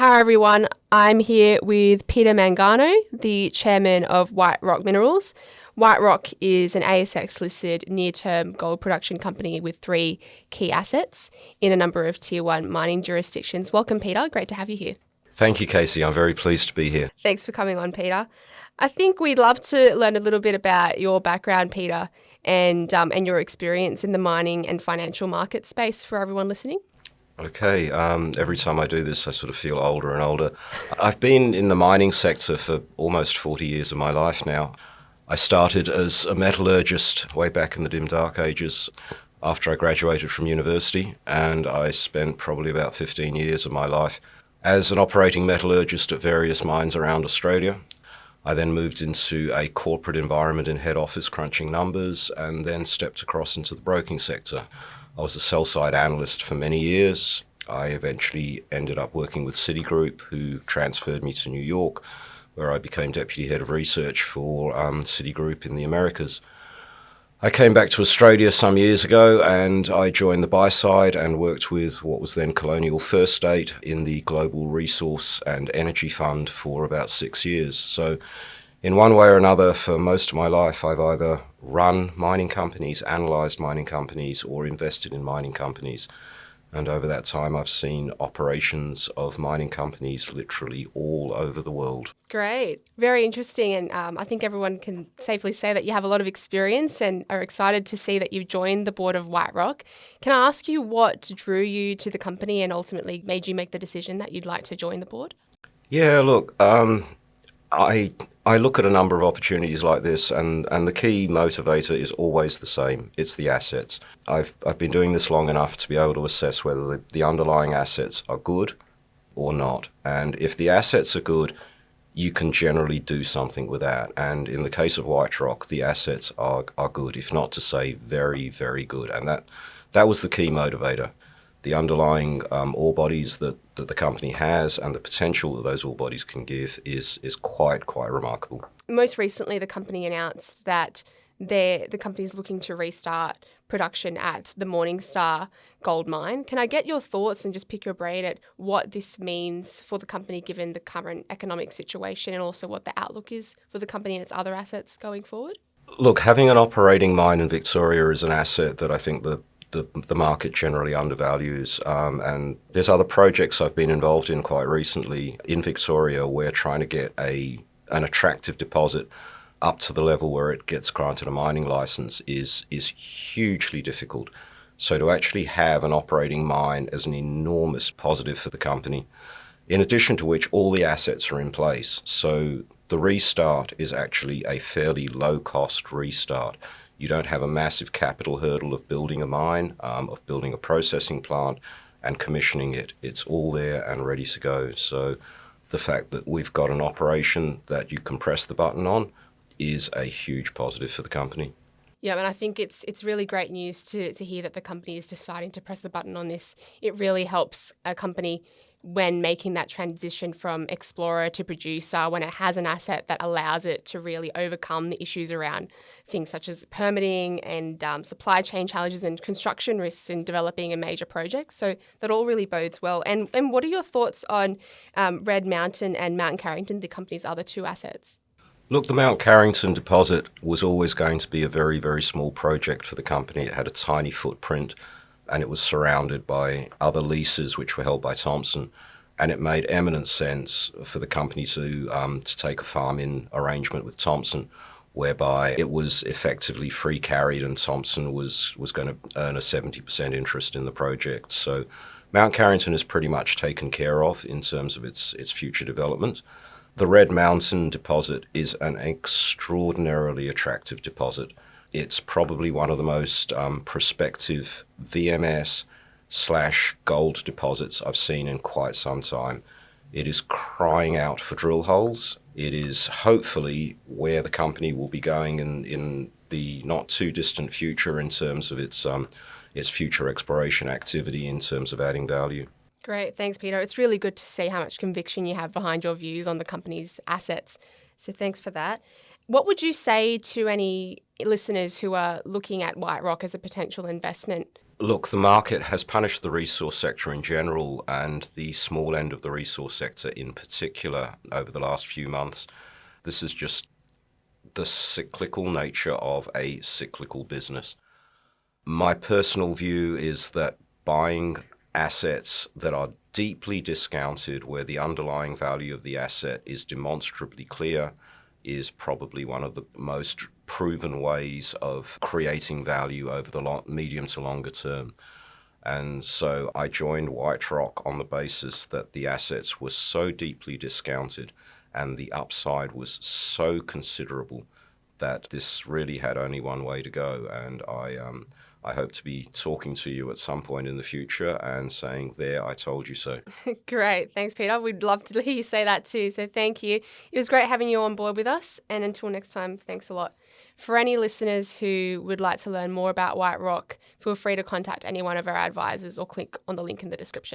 Hi everyone, I'm here with Peter Mangano, the chairman of White Rock Minerals. White Rock is an ASX-listed near-term gold production company with 3 key assets in a number of Tier 1 mining jurisdictions. Welcome, Peter. Great to have you here. Thank you, Casey. I'm very pleased to be here. Thanks for coming on, Peter. I think we'd love to learn a little bit about your background, Peter, and your experience in the mining and financial market space for everyone listening. Okay, every time I do this, I sort of feel older and older. I've been in the mining sector for almost 40 years of my life now. I started as a metallurgist way back in the dim dark ages after I graduated from university, and I spent probably about 15 years of my life as an operating metallurgist at various mines around Australia. I then moved into a corporate environment in head office crunching numbers and then stepped across into the broking sector. I was a sell-side analyst for many years. I eventually ended up working with Citigroup, who transferred me to New York, where I became deputy head of research for Citigroup in the Americas. I came back to Australia some years ago and I joined the buy side and worked with what was then Colonial First State in the Global Resource and Energy Fund for about 6 years. So in one way or another, for most of my life, I've either run mining companies, analysed mining companies, or invested in mining companies. And over that time, I've seen operations of mining companies literally all over the world. Great. Very interesting. And I think everyone can safely say that you have a lot of experience and are excited to see that you've joined the board of White Rock. Can I ask you what drew you to the company and ultimately made you make the decision that you'd like to join the board? Yeah, look, I look at a number of opportunities like this, and the key motivator is always the same. It's the assets. I've been doing this long enough to be able to assess whether the underlying assets are good or not. And if the assets are good, you can generally do something with that. And in the case of White Rock, the assets are good, if not to say very, very good. And that was the key motivator. The underlying ore bodies that the company has and the potential that those ore bodies can give is quite remarkable. Most recently, the company announced that the company is looking to restart production at the Morningstar gold mine. Can I get your thoughts and just pick your brain at what this means for the company given the current economic situation and also what the outlook is for the company and its other assets going forward? Look, having an operating mine in Victoria is an asset that I think the market generally undervalues. And there's other projects I've been involved in quite recently in Victoria where trying to get an attractive deposit up to the level where it gets granted a mining license is hugely difficult. So to actually have an operating mine is an enormous positive for the company, in addition to which all the assets are in place. So the restart is actually a fairly low-cost restart. You don't have a massive capital hurdle of building a mine, of building a processing plant and commissioning it. It's all there and ready to go. So the fact that we've got an operation that you can press the button on is a huge positive for the company. Yeah, and I think it's really great news to hear that the company is deciding to press the button on this. It really helps a company when making that transition from explorer to producer, when it has an asset that allows it to really overcome the issues around things such as permitting and supply chain challenges and construction risks in developing a major project. So that all really bodes well. And what are your thoughts on Red Mountain and Mount Carrington, the company's other 2 assets? Look, the Mount Carrington deposit was always going to be a very, very small project for the company. It had a tiny footprint and it was surrounded by other leases which were held by Thompson. And it made eminent sense for the company to take a farm-in arrangement with Thompson, whereby it was effectively free carried and Thompson was going to earn a 70% interest in the project. So Mount Carrington is pretty much taken care of in terms of its future development. The Red Mountain deposit is an extraordinarily attractive deposit. It's probably one of the most prospective VMS/gold deposits I've seen in quite some time. It is crying out for drill holes. It is hopefully where the company will be going in the not too distant future in terms of its future exploration activity in terms of adding value. Great. Thanks, Peter. It's really good to see how much conviction you have behind your views on the company's assets. So thanks for that. What would you say to any listeners who are looking at White Rock as a potential investment? Look, the market has punished the resource sector in general and the small end of the resource sector in particular over the last few months. This is just the cyclical nature of a cyclical business. My personal view is that buying assets that are deeply discounted, where the underlying value of the asset is demonstrably clear, is probably one of the most proven ways of creating value over the medium to longer term. And so I joined White Rock on the basis that the assets were so deeply discounted and the upside was so considerable that this really had only one way to go. And I hope to be talking to you at some point in the future and saying, there, I told you so. Great. Thanks, Peter. We'd love to hear you say that too. So thank you. It was great having you on board with us. And until next time, thanks a lot. For any listeners who would like to learn more about White Rock, feel free to contact any one of our advisors or click on the link in the description.